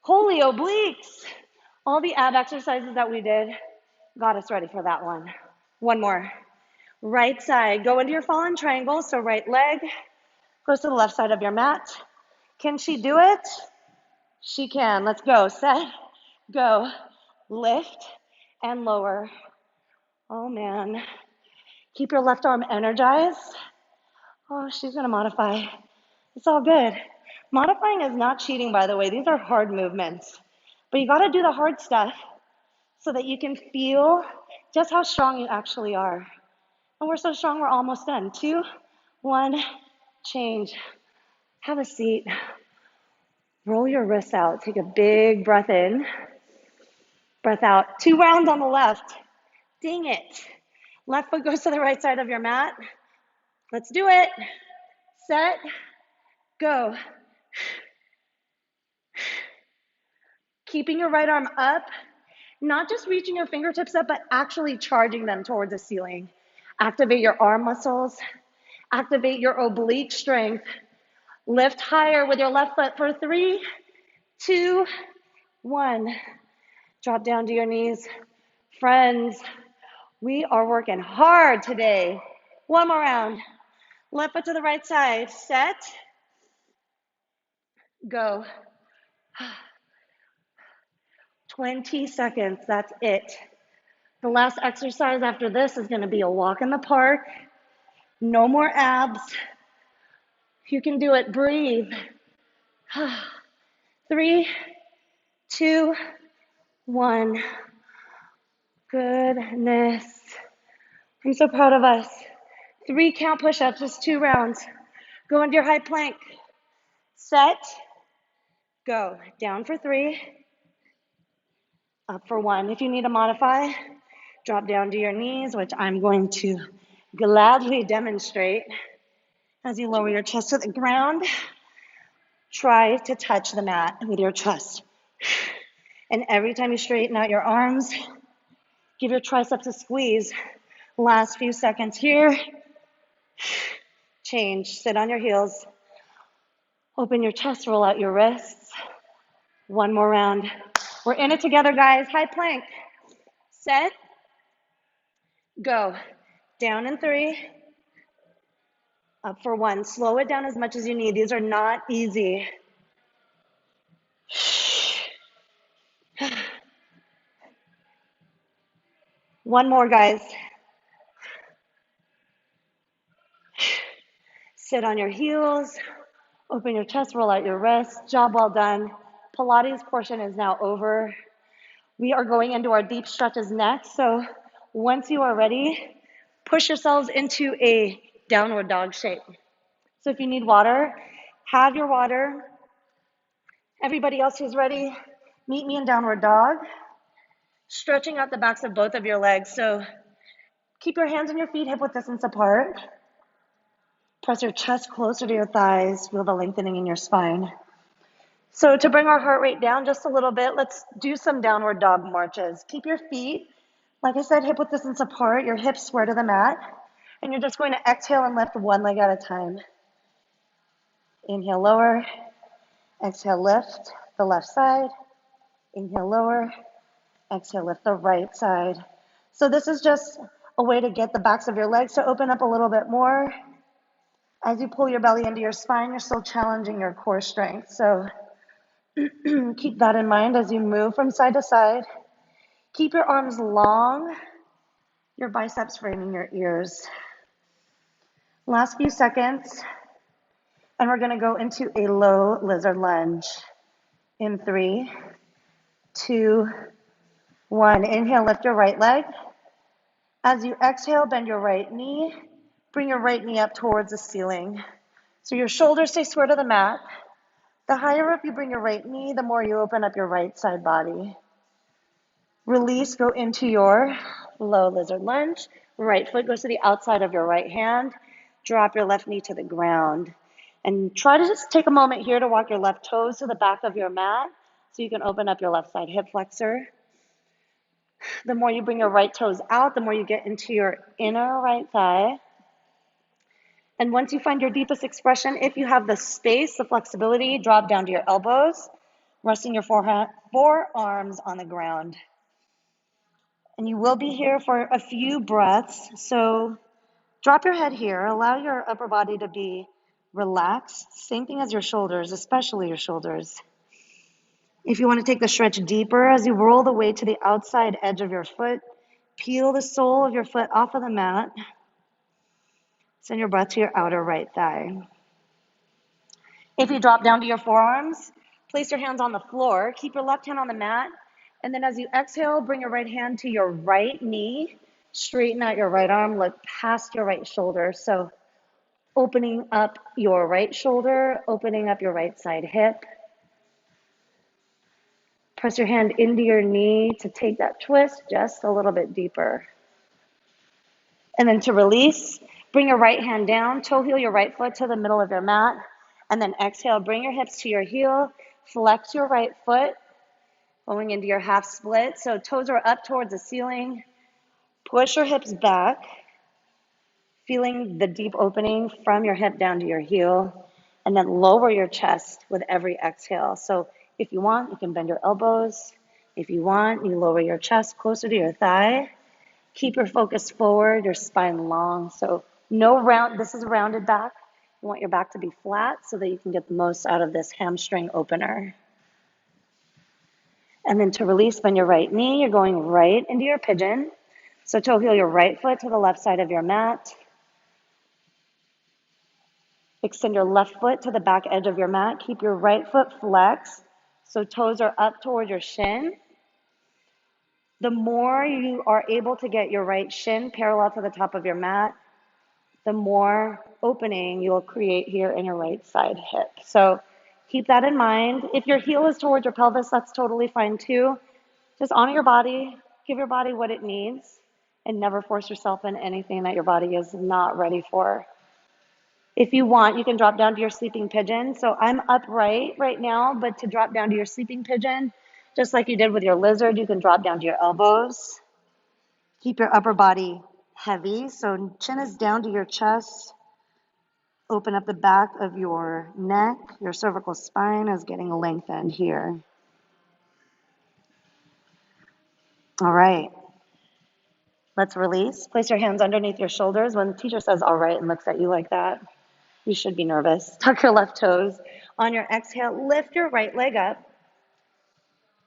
Holy obliques. All the ab exercises that we did got us ready for that one. 1 more. Right side. Go into your fallen triangle. So right leg goes to the left side of your mat. Can she do it? She can. Let's go. Set, go. Lift and lower. Oh man. Keep your left arm energized. Oh, she's gonna modify. It's all good. Modifying is not cheating, by the way. These are hard movements. But you gotta do the hard stuff so that you can feel just how strong you actually are. And we're so strong, we're almost done. 2, 1, change. Have a seat. Roll your wrists out. Take a big breath in. Breath out. 2 rounds on the left. Dang it. Left foot goes to the right side of your mat. Let's do it. Set, go. Keeping your right arm up, not just reaching your fingertips up, but actually charging them towards the ceiling. Activate your arm muscles. Activate your oblique strength. Lift higher with your left foot for 3, 2, 1. Drop down to your knees. Friends, we are working hard today. 1 more round. Left foot to the right side. Set, go. 20 seconds, that's it. The last exercise after this is gonna be a walk in the park. No more abs. You can do it, breathe. 3, 2, 1. Goodness. I'm so proud of us. 3 count push-ups, just 2 rounds. Go into your high plank. Set, go. Down for 3, up for 1. If you need to modify, drop down to your knees, which I'm going to gladly demonstrate as you lower your chest to the ground. Try to touch the mat with your chest. And every time you straighten out your arms, give your triceps a squeeze. Last few seconds here. Change. Sit on your heels. Open your chest, roll out your wrists. One more round. We're in it together, guys. High plank. Set. Go. Down in 3. Up for 1. Slow it down as much as you need. These are not easy. One more, guys. Sit on your heels. Open your chest, roll out your wrists. Job well done. Pilates portion is now over. We are going into our deep stretches next. So once you are ready, push yourselves into a downward dog shape. So if you need water, have your water. Everybody else who's ready, meet me in downward dog. Stretching out the backs of both of your legs. So keep your hands on your feet, hip width distance apart. Press your chest closer to your thighs. Feel the lengthening in your spine. So to bring our heart rate down just a little bit, let's do some downward dog marches. Keep your feet, like I said, hip width distance apart, your hips square to the mat, and you're just going to exhale and lift one leg at a time. Inhale, lower. Exhale, lift the left side. Inhale, lower. Exhale, lift the right side. So this is just a way to get the backs of your legs to open up a little bit more. As you pull your belly into your spine, you're still challenging your core strength. So keep that in mind as you move from side to side. Keep your arms long, your biceps framing your ears. Last few seconds, and we're gonna go into a low lizard lunge. In 3, 2, 1. Inhale, lift your right leg. As you exhale, bend your right knee. Bring your right knee up towards the ceiling. So your shoulders stay square to the mat. The higher up you bring your right knee, the more you open up your right side body. Release, go into your low lizard lunge. Right foot goes to the outside of your right hand. Drop your left knee to the ground. And try to just take a moment here to walk your left toes to the back of your mat so you can open up your left side hip flexor. The more you bring your right toes out, the more you get into your inner right thigh. And once you find your deepest expression, if you have the space, the flexibility, drop down to your elbows, resting your forearms on the ground. And you will be here for a few breaths. So drop your head here. Allow your upper body to be relaxed. Same thing as your shoulders, especially your shoulders. If you want to take the stretch deeper, as you roll the weight to the outside edge of your foot, peel the sole of your foot off of the mat. Send your breath to your outer right thigh. If you drop down to your forearms, place your hands on the floor. Keep your left hand on the mat. And then as you exhale, bring your right hand to your right knee. Straighten out your right arm. Look past your right shoulder. So opening up your right shoulder, opening up your right side hip. Press your hand into your knee to take that twist just a little bit deeper. And then to release, bring your right hand down, toe heel your right foot to the middle of your mat, and then exhale, bring your hips to your heel, flex your right foot, going into your half split. So toes are up towards the ceiling, push your hips back, feeling the deep opening from your hip down to your heel, and then lower your chest with every exhale. So if you want, you can bend your elbows. If you want, you lower your chest closer to your thigh. Keep your focus forward, your spine long. So no round, this is a rounded back. You want your back to be flat so that you can get the most out of this hamstring opener. And then to release, bend your right knee. You're going right into your pigeon. So toe heel your right foot to the left side of your mat. Extend your left foot to the back edge of your mat. Keep your right foot flexed. So toes are up toward your shin. The more you are able to get your right shin parallel to the top of your mat, the more opening you'll create here in your right side hip. So keep that in mind. If your heel is towards your pelvis, that's totally fine too. Just honor your body, give your body what it needs, and never force yourself in anything that your body is not ready for. If you want, you can drop down to your sleeping pigeon. So I'm upright right now, but to drop down to your sleeping pigeon, just like you did with your lizard, you can drop down to your elbows. Keep your upper body heavy. So chin is down to your chest. Open up the back of your neck. Your cervical spine is getting lengthened here. All right. Let's release. Place your hands underneath your shoulders. When the teacher says all right and looks at you like that, you should be nervous. Tuck your left toes. On your exhale, lift your right leg up.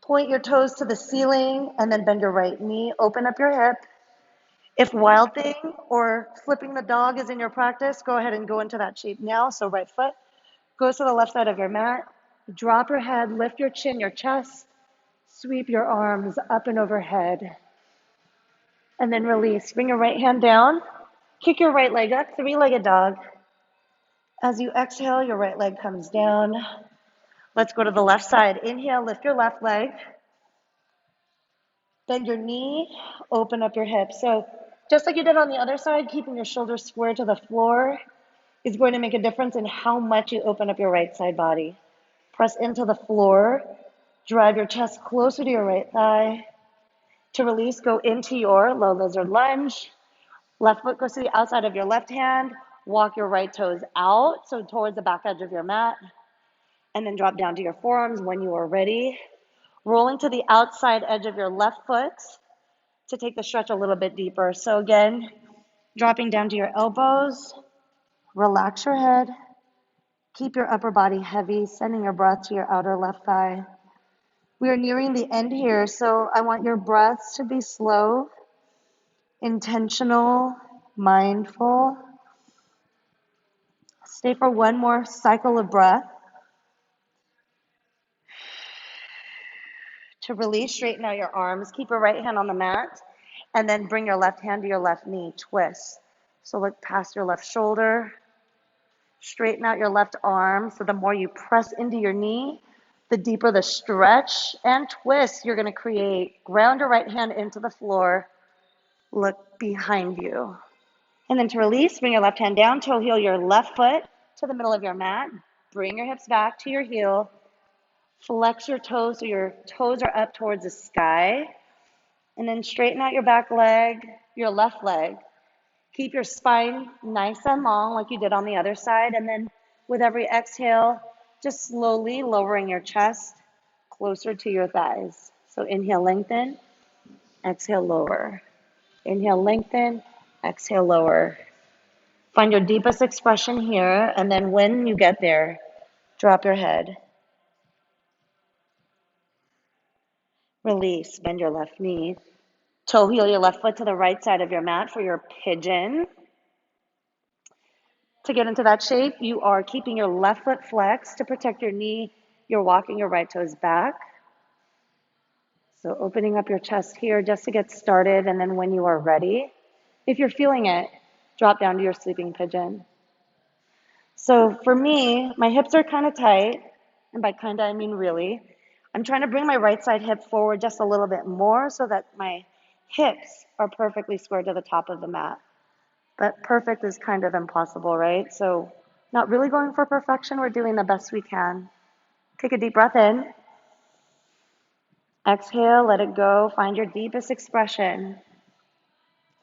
Point your toes to the ceiling and then bend your right knee. Open up your hip. If wild thing or flipping the dog is in your practice, go ahead and go into that shape now. So right foot goes to the left side of your mat. Drop your head, lift your chin, your chest. Sweep your arms up and overhead. And then release. Bring your right hand down. Kick your right leg up, three-legged dog. As you exhale, your right leg comes down. Let's go to the left side. Inhale, lift your left leg. Bend your knee, open up your hips. So just like you did on the other side, keeping your shoulders square to the floor is going to make a difference in how much you open up your right side body. Press into the floor. Drive your chest closer to your right thigh. To release, go into your low lizard lunge. Left foot goes to the outside of your left hand. Walk your right toes out, so towards the back edge of your mat. And then drop down to your forearms when you are ready. Rolling to the outside edge of your left foot to take the stretch a little bit deeper. So again, dropping down to your elbows. Relax your head. Keep your upper body heavy, sending your breath to your outer left thigh. We are nearing the end here, so I want your breaths to be slow, intentional, mindful. Stay for one more cycle of breath. To release, straighten out your arms. Keep your right hand on the mat, and then bring your left hand to your left knee. Twist. So look past your left shoulder. Straighten out your left arm. So the more you press into your knee, the deeper the stretch and twist you're going to create. Ground your right hand into the floor. Look behind you. And then to release, bring your left hand down, toe heel your left foot to the middle of your mat. Bring your hips back to your heel. Flex your toes so your toes are up towards the sky. And then straighten out your back leg, your left leg. Keep your spine nice and long like you did on the other side. And then with every exhale, just slowly lowering your chest closer to your thighs. So inhale, lengthen. Exhale, lower. Inhale, lengthen. Exhale, lower. Find your deepest expression here. And then when you get there, drop your head. Release. Bend your left knee. Toe heel your left foot to the right side of your mat for your pigeon. To get into that shape, you are keeping your left foot flexed to protect your knee. You're walking your right toes back. So opening up your chest here just to get started, and then when you are ready, if you're feeling it, drop down to your sleeping pigeon. So for me, my hips are kind of tight, and by kind of I mean really. I'm trying to bring my right side hip forward just a little bit more so that my hips are perfectly square to the top of the mat. But perfect is kind of impossible, right? So not really going for perfection. We're doing the best we can. Take a deep breath in. Exhale, let it go. Find your deepest expression.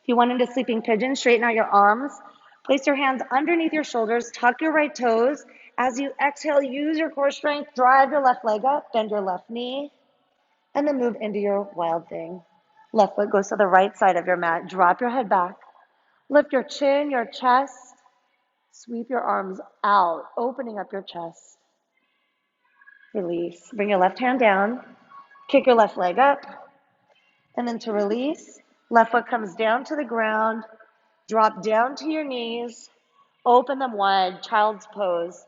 If you went into sleeping pigeon, straighten out your arms. Place your hands underneath your shoulders. Tuck your right toes. As you exhale, use your core strength. Drive your left leg up. Bend your left knee. And then move into your wild thing. Left foot goes to the right side of your mat. Drop your head back. Lift your chin, your chest. Sweep your arms out, opening up your chest. Release. Bring your left hand down. Kick your left leg up. And then to release, left foot comes down to the ground. Drop down to your knees. Open them wide, child's pose.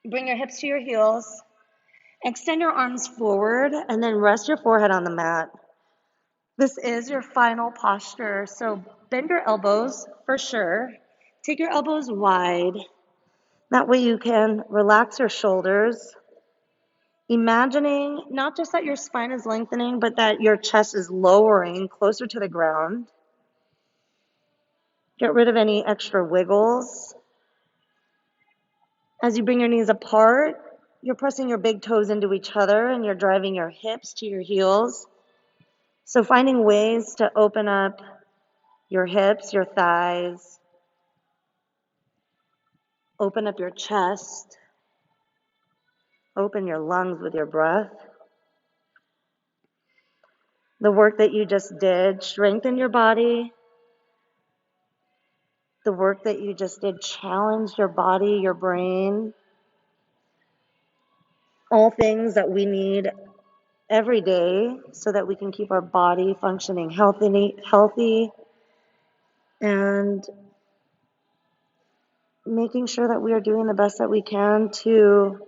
Bring your hips to your heels. Extend your arms forward and then rest your forehead on the mat. This is your final posture, so bend your elbows for sure. Take your elbows wide. That way you can relax your shoulders, imagining not just that your spine is lengthening, but that your chest is lowering closer to the ground. Get rid of any extra wiggles. As you bring your knees apart, you're pressing your big toes into each other and you're driving your hips to your heels. So finding ways to open up your hips, your thighs, open up your chest, open your lungs with your breath. The work that you just did, strengthen your body. The work that you just did, challenge your body, your brain. All things that we need every day so that we can keep our body functioning healthy and making sure that we are doing the best that we can to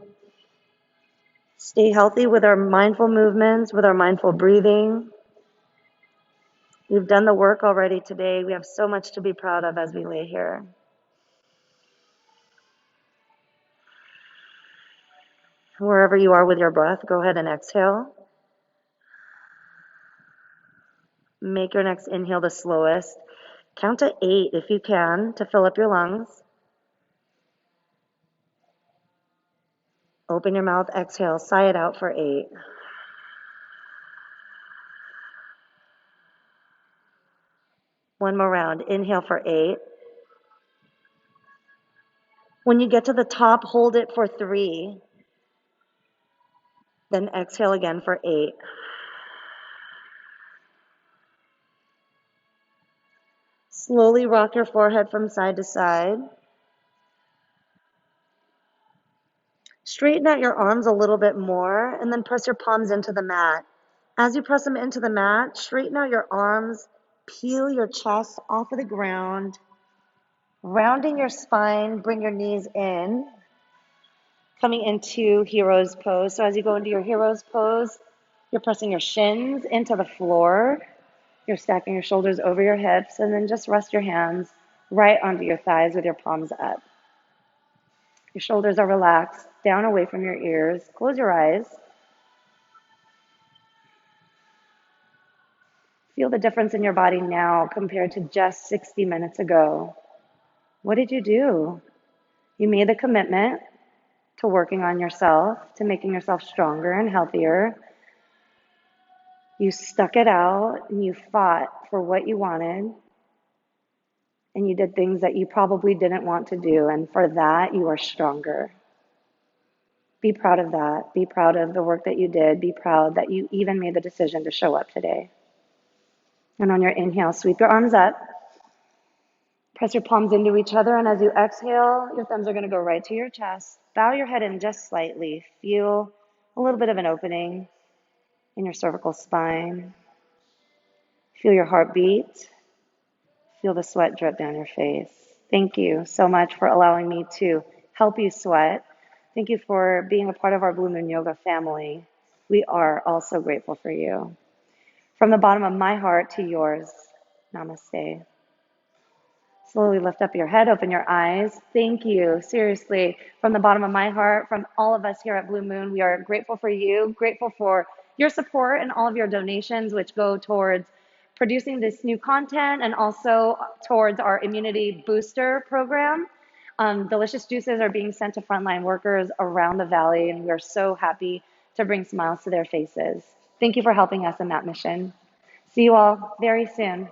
stay healthy with our mindful movements, with our mindful breathing. We've done the work already today. We have so much to be proud of as we lay here. Wherever you are with your breath, go ahead and exhale. Make your next inhale the slowest. Count to 8 if you can to fill up your lungs. Open your mouth, exhale, sigh it out for 8. One more round. Inhale for 8. When you get to the top, hold it for 3. Then exhale again for 8. Slowly rock your forehead from side to side. Straighten out your arms a little bit more and then press your palms into the mat. As you press them into the mat, straighten out your arms, peel your chest off of the ground, rounding your spine, bring your knees in, coming into hero's pose. So as you go into your hero's pose, you're pressing your shins into the floor. You're stacking your shoulders over your hips, and then just rest your hands right onto your thighs with your palms up. Your shoulders are relaxed, down away from your ears. Close your eyes. Feel the difference in your body now compared to just 60 minutes ago. What did you do? You made the commitment to working on yourself, to making yourself stronger and healthier. You stuck it out and you fought for what you wanted. And you did things that you probably didn't want to do. And for that, you are stronger. Be proud of that. Be proud of the work that you did. Be proud that you even made the decision to show up today. And on your inhale, sweep your arms up. Press your palms into each other. And as you exhale, your thumbs are going to go right to your chest. Bow your head in just slightly. Feel a little bit of an opening in your cervical spine. Feel your heart beat. Feel the sweat drip down your face. Thank you so much for allowing me to help you sweat. Thank you for being a part of our Blue Moon Yoga family. We are all so grateful for you. From the bottom of my heart to yours, namaste. Slowly lift up your head, open your eyes. Thank you. Seriously, from the bottom of my heart, from all of us here at Blue Moon, we are grateful for you, grateful for your support and all of your donations, which go towards producing this new content and also towards our immunity booster program. Delicious juices are being sent to frontline workers around the valley, and we're so happy to bring smiles to their faces. Thank you for helping us in that mission. See you all very soon.